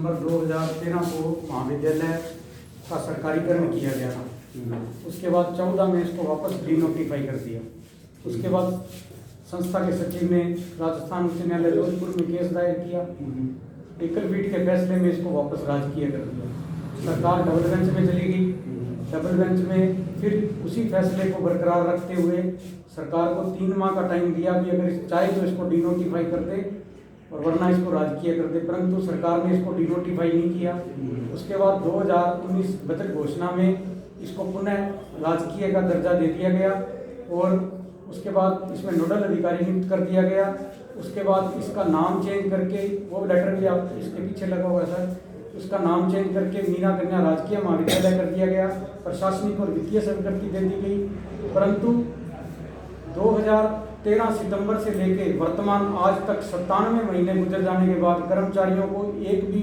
सितंबर 2013 को महाविद्यालय का सरकारीकरण किया गया था। उसके बाद 14 में इसको वापस डीनोटिफाई कर दिया। उसके बाद संस्था के सचिव ने राजस्थान उच्च न्यायालय जोधपुर में केस दायर किया। एकल पीठ के फैसले में इसको वापस राजकीय कर दिया। सरकार डबल बेंच में चली गई। डबल बेंच में फिर उसी फैसले को बरकरार रखते हुए सरकार को 3 माह का टाइम दिया कि अगर चाहे तो इसको डीनोटिफाई कर दे और वरना इसको राजकीय कर दे, परंतु सरकार ने इसको डीनोटिफाई नहीं किया। उसके बाद 2019 बजट घोषणा में इसको पुनः राजकीय का दर्जा दे दिया गया और उसके बाद इसमें नोडल अधिकारी नियुक्त कर दिया गया। उसके बाद इसका नाम चेंज करके, वो लेटर भी आप इसके पीछे लगा हुआ है सर, उसका नाम चेंज करके मीना कन्या राजकीय महाविद्यालय कर दिया गया। प्रशासनिक और वित्तीय स्वीकृति दे दी गई, परंतु 2013 सितंबर से लेकर वर्तमान आज तक 97 महीने गुजर जाने के बाद कर्मचारियों को एक भी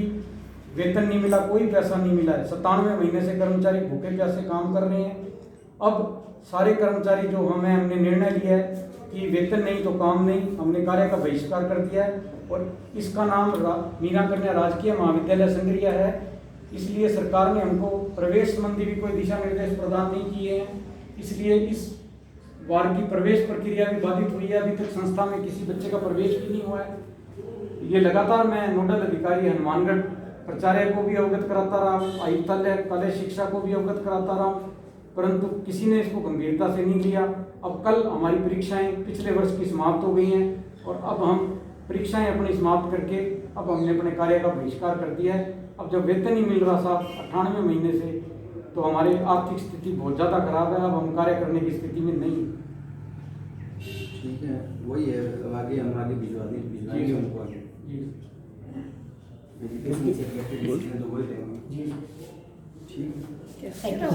वेतन नहीं मिला, कोई पैसा नहीं मिला है। 97 महीने से कर्मचारी भूखे प्यासे काम कर रहे हैं। अब सारे कर्मचारी जो हमने निर्णय लिया है कि वेतन नहीं तो काम नहीं, हमने कार्य का बहिष्कार कर दिया है और इसका नाम मीना कन्या राजकीय महाविद्यालय संग्रिया है। इसलिए सरकार ने हमको प्रवेश संबंधी भी कोई दिशा निर्देश प्रदान नहीं किए हैं, इसलिए इस बार की प्रवेश प्रक्रिया भी बाधित हुई है। अभी तक संस्था में किसी बच्चे का प्रवेश भी नहीं हुआ है। ये लगातार मैं नोडल अधिकारी हनुमानगढ़ प्राचार्य को भी अवगत कराता रहा, आयुक्तालय कॉलेज शिक्षा को भी अवगत कराता रहा, परंतु किसी ने इसको गंभीरता से नहीं लिया। अब कल हमारी परीक्षाएं पिछले वर्ष की समाप्त हो गई हैं और अब हम परीक्षाएं अपनी समाप्त करके अब हमने अपने कार्य का बहिष्कार कर दिया है। अब जब वेतन नहीं मिल रहा साहब 98 महीने से, तो हमारी आर्थिक स्थिति बहुत ज़्यादा खराब है। अब हम कार्य करने की स्थिति में नहीं। ठीक है, वही है, आगे हम आगे भिजवाएंगे उनको आगे।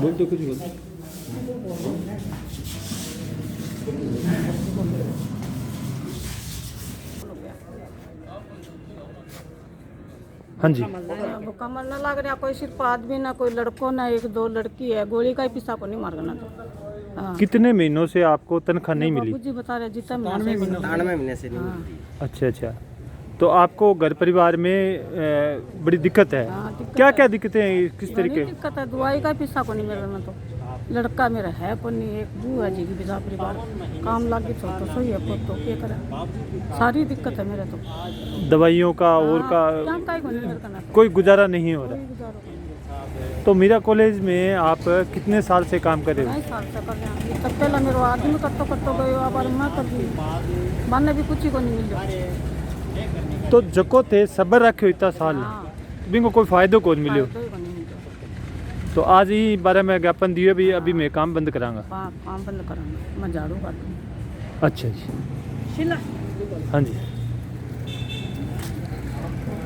बोल तो कुछ बोल। हाँ जी, कमर न लग रहा, कोई सिर्फ आदमी ना कोई लड़कों ना 1-2 लड़की है, गोली का ही पिसा को नहीं मारना तो। हाँ। कितने महीनों से आपको तनख्वाह नहीं मिली? जी बता रहे जितना 97 महीने से नहीं मिली। अच्छा अच्छा, तो आपको घर परिवार में बड़ी दिक्कत है। क्या क्या दिक्कतें हैं, किस तरीके? दिक्कत है, दवाई का पैसा को नहीं मिल रहा तो। लड़का मेरा है को नहीं, एक बुआ जी की बिना परिवार काम लागे तो सोई है तो क्या करें, सारी दिक्कत है मेरे तो। दवाइयों का और का कोई गुजारा नहीं हो रहा। तो मीरा कॉलेज में आप कितने साल से काम कर रहे हो? 2 साल से कर रहे हैं। तब पहले मेरे आदमी कट्टो गए, अब मैं कर दी, मानने भी कुछ ही को नहीं मिल रहा। तो जको थे सबर रखे इतना साल बिंगो कोई फायदो को नहीं मिलो। तो आज ही बारे में ज्ञापन दिए भी, अभी मैं काम बंद करांगा। काम बंद करांगा, मैं झाड़ू काटूंगा। अच्छा जी, हाँ जी।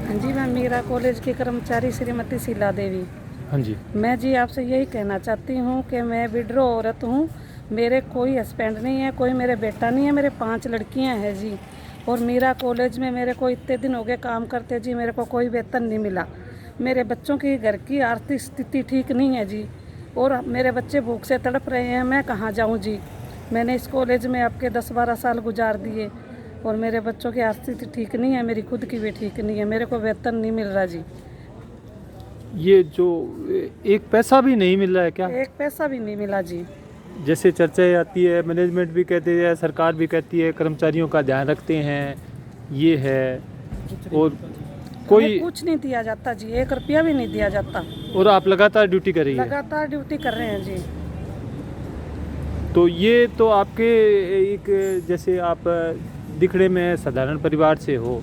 हाँ जी, मैं मीरा कॉलेज की कर्मचारी श्रीमती शीला देवी। हाँ जी, मैं जी आपसे यही कहना चाहती हूँ कि मैं विड्रो औरत हूँ, मेरे कोई हस्बैंड नहीं है, कोई मेरे बेटा नहीं है, मेरे 5 लड़कियाँ हैं जी। और मीरा कॉलेज में मेरे को इतने दिन हो गए काम करते जी, मेरे को कोई वेतन नहीं मिला। मेरे बच्चों की घर की आर्थिक स्थिति ठीक नहीं है जी, और मेरे बच्चे भूख से तड़प रहे हैं, मैं कहाँ जाऊँ जी। मैंने इस कॉलेज में आपके 10-12 साल गुजार दिए और मेरे बच्चों की आर्थिक स्थिति ठीक नहीं है, मेरी खुद की भी ठीक नहीं है, मेरे को वेतन नहीं मिल रहा जी। ये जो एक पैसा भी नहीं मिल रहा है क्या? एक पैसा भी नहीं मिला जी। जैसे चर्चाएं आती है, मैनेजमेंट भी कहती है, सरकार भी कहती है कर्मचारियों का ध्यान रखते हैं, ये है, और कोई कुछ नहीं दिया जाता जी, 1 रुपया भी नहीं दिया जाता। और आप लगातार ड्यूटी कर रही है? लगातार ड्यूटी कर रहे हैं जी। तो ये तो आपके एक, जैसे आप दिखने में साधारण परिवार से हो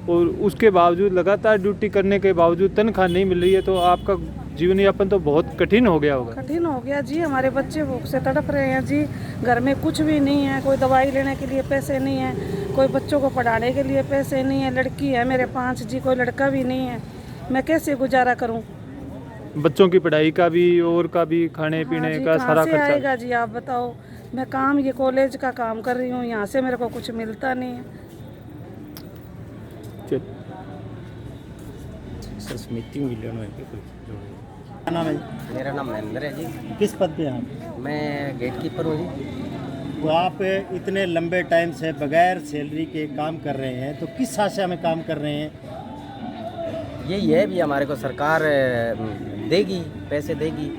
और उसके बावजूद लगातार ड्यूटी करने के बावजूद तनख्वाह नहीं मिल रही है, तो आपका जीवन यापन तो बहुत कठिन हो गया होगा। कठिन हो गया जी, हमारे बच्चे भूख से तड़प रहे हैं जी। घर में कुछ भी नहीं है, कोई दवाई लेने के लिए पैसे नहीं है, कोई बच्चों को पढ़ाने के लिए पैसे नहीं है। लड़की है मेरे 5 जी, कोई लड़का भी नहीं है, मैं कैसे गुजारा करूं? बच्चों की पढ़ाई का भी और का भी, खाने पीने का सारा खर्चा आएगा जी, आप बताओ। मैं काम ये कॉलेज का काम कर रही हूँ, यहाँ से मेरे को कुछ मिलता नहीं है। क्या नाम है? मेरा नाम महेंद्र है जी। किस पद पे हैं आप? मैं गेट कीपर हूँ जी। तो आप इतने लंबे टाइम से बगैर सैलरी के काम कर रहे हैं, तो किस आशा में काम कर रहे हैं? यही है भी हमारे को सरकार देगी, पैसे देगी।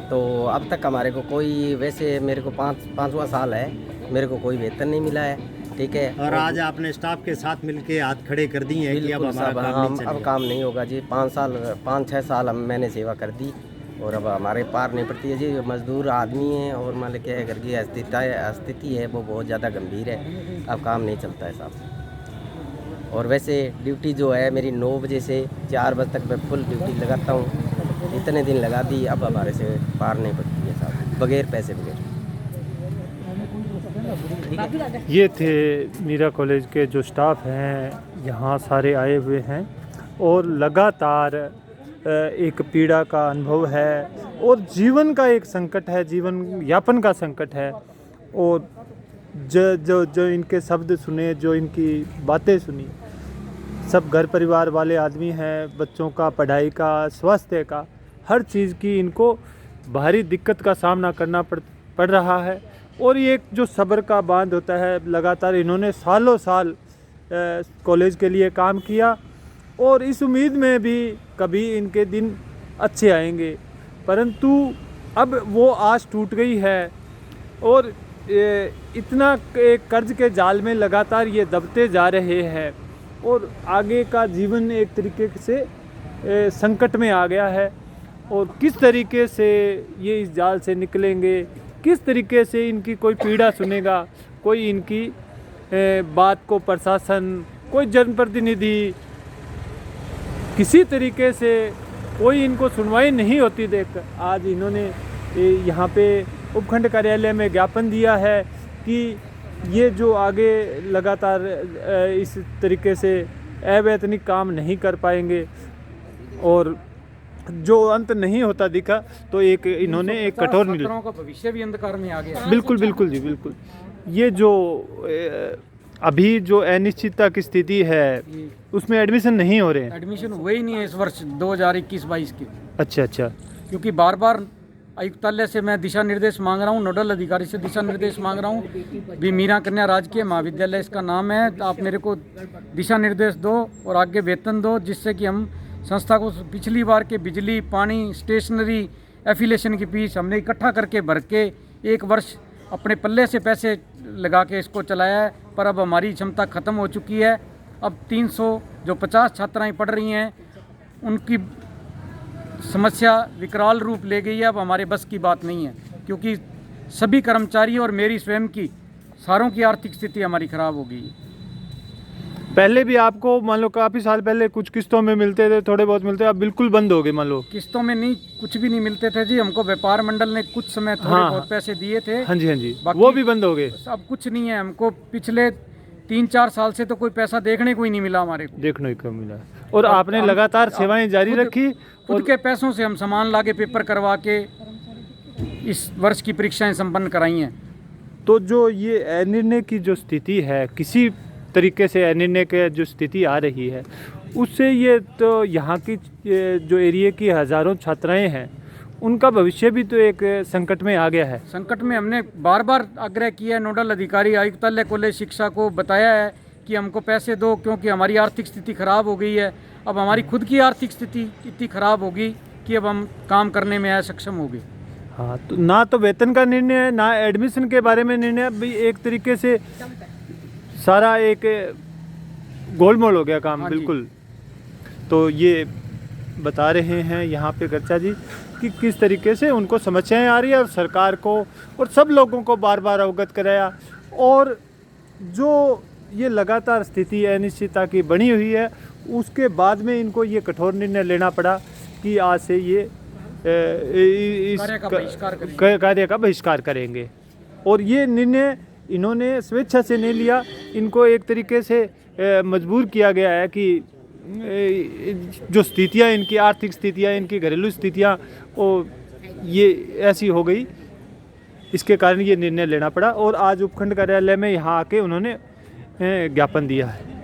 तो अब तक हमारे को कोई, वैसे मेरे को पाँचवा साल है, मेरे को कोई वेतन नहीं मिला है, ठीक है। और आज आपने स्टाफ के साथ मिलके हाथ खड़े कर दिए हैं कि अब बिल्कुल हमारा साहब, काम नहीं अब चलेगा। काम नहीं होगा जी। 5-6 साल मैंने सेवा कर दी और अब हमारे पार नहीं पड़ती है जी। मजदूर आदमी हैं और मान लो क्या घर की स्थिति है वो बहुत ज़्यादा गंभीर है, अब काम नहीं चलता है साहब। और वैसे ड्यूटी जो है मेरी 9 बजे से 4 बजे तक मैं फुल ड्यूटी लगाता हूँ, इतने दिन लगा दी, अब हमारे से पार नहीं पड़ती है साहब, बगैर पैसे बगैर। ये थे मीरा कॉलेज के जो स्टाफ हैं, यहाँ सारे आए हुए हैं और लगातार एक पीड़ा का अनुभव है और जीवन का एक संकट है, जीवन यापन का संकट है। और जो इनके शब्द सुने, जो इनकी बातें सुनी, सब घर परिवार वाले आदमी हैं, बच्चों का पढ़ाई का, स्वास्थ्य का, हर चीज़ की इनको भारी दिक्कत का सामना करना पड़ रहा है। और ये एक जो सब्र का बांध होता है, लगातार इन्होंने सालों साल कॉलेज के लिए काम किया और इस उम्मीद में भी कभी इनके दिन अच्छे आएंगे, परंतु अब वो आस टूट गई है और इतना एक कर्ज के जाल में लगातार ये दबते जा रहे हैं और आगे का जीवन एक तरीके से संकट में आ गया है। और किस तरीके से ये इस जाल से निकलेंगे, किस तरीके से इनकी कोई पीड़ा सुनेगा, कोई इनकी बात को प्रशासन, कोई जनप्रतिनिधि, किसी तरीके से कोई इनको सुनवाई नहीं होती देख आज इन्होंने यहाँ पे उपखंड कार्यालय में ज्ञापन दिया है कि ये जो आगे लगातार इस तरीके से अवैतनिक काम नहीं कर पाएंगे और जो अंत नहीं होता दिखा, तो एक इन्होंने एक कठोर छात्रों का भविष्य भी अंधकार में आ गया। बिल्कुल बिल्कुल जी, बिल्कुल। ये जो अभी जो अनिश्चितता की स्थिति है उसमें एडमिशन नहीं हो रहे हैं। एडमिशन हुए ही नहीं है इस वर्ष 2021-22 के। अच्छा अच्छा। क्योंकि बार बार आयुक्तालय से मैं दिशा निर्देश मांग रहा हूँ, नोडल अधिकारी से दिशा निर्देश मांग रहा हूँ भी मीरा कन्या राजकीय महाविद्यालय इसका नाम है, तो आप मेरे को दिशा निर्देश दो और आगे वेतन दो, जिससे कि हम संस्था को पिछली बार के बिजली, पानी, स्टेशनरी, एफिलेशन की फीस हमने इकट्ठा करके भर के 1 वर्ष अपने पल्ले से पैसे लगा के इसको चलाया है, पर अब हमारी क्षमता ख़त्म हो चुकी है। अब 350 छात्राएं पढ़ रही हैं, उनकी समस्या विकराल रूप ले गई है। अब हमारे बस की बात नहीं है, क्योंकि सभी कर्मचारियों और मेरी स्वयं की, सारों की आर्थिक स्थिति हमारी ख़राब हो गई है। पहले भी आपको मान लो काफ़ी साल पहले कुछ किस्तों में मिलते थे, थोड़े बहुत मिलते, अब बिल्कुल बंद हो गए मान लो। किस्तों में नहीं, कुछ भी नहीं मिलते थे जी। हमको व्यापार मंडल ने कुछ समय थोड़े बहुत पैसे दिए थे। हाँ जी हाँ जी, बाकी वो भी बंद हो गए। अब कुछ नहीं है। हमको पिछले 3-4 साल से तो कोई पैसा देखने को ही नहीं मिला हमारे को। देखने को मिला। और आपने लगातार सेवाएं जारी रखी। खुद के पैसों से हम सामान लाके पेपर करवा के इस वर्ष की परीक्षाएं संपन्न कराई हैं। तो जो ये अनिर्णय की जो स्थिति है, किसी तरीके से अनिर्णय की जो स्थिति आ रही है, उससे ये तो यहाँ की जो एरिया की हज़ारों छात्राएं हैं, उनका भविष्य भी तो एक संकट में आ गया है। संकट में हमने बार बार आग्रह किया है, नोडल अधिकारी, आयुक्तालय कॉलेज शिक्षा को बताया है कि हमको पैसे दो, क्योंकि हमारी आर्थिक स्थिति खराब हो गई है। अब हमारी खुद की आर्थिक स्थिति इतनी खराब होगी कि अब हम काम करने में असक्षम हो गए। हाँ, तो ना तो वेतन का निर्णय है, ना एडमिशन के बारे में निर्णय, भी एक तरीके से सारा एक गोलमोल हो गया काम। बिल्कुल। तो ये बता रहे हैं यहाँ पे गर्चा जी कि किस तरीके से उनको समस्याएं आ रही है और सरकार को और सब लोगों को बार बार अवगत कराया। और जो ये लगातार स्थिति अनिश्चितता की बनी हुई है, उसके बाद में इनको ये कठोर निर्णय लेना पड़ा कि आज से ये इस कार्य का बहिष्कार करेंगे। और ये निर्णय इन्होंने स्वेच्छा से नहीं लिया, इनको एक तरीके से मजबूर किया गया है कि जो स्थितियाँ, इनकी आर्थिक स्थितियाँ, इनकी घरेलू स्थितियाँ, ये ऐसी हो गई, इसके कारण ये निर्णय लेना पड़ा। और आज उपखंड कार्यालय में यहाँ आके उन्होंने ज्ञापन दिया है।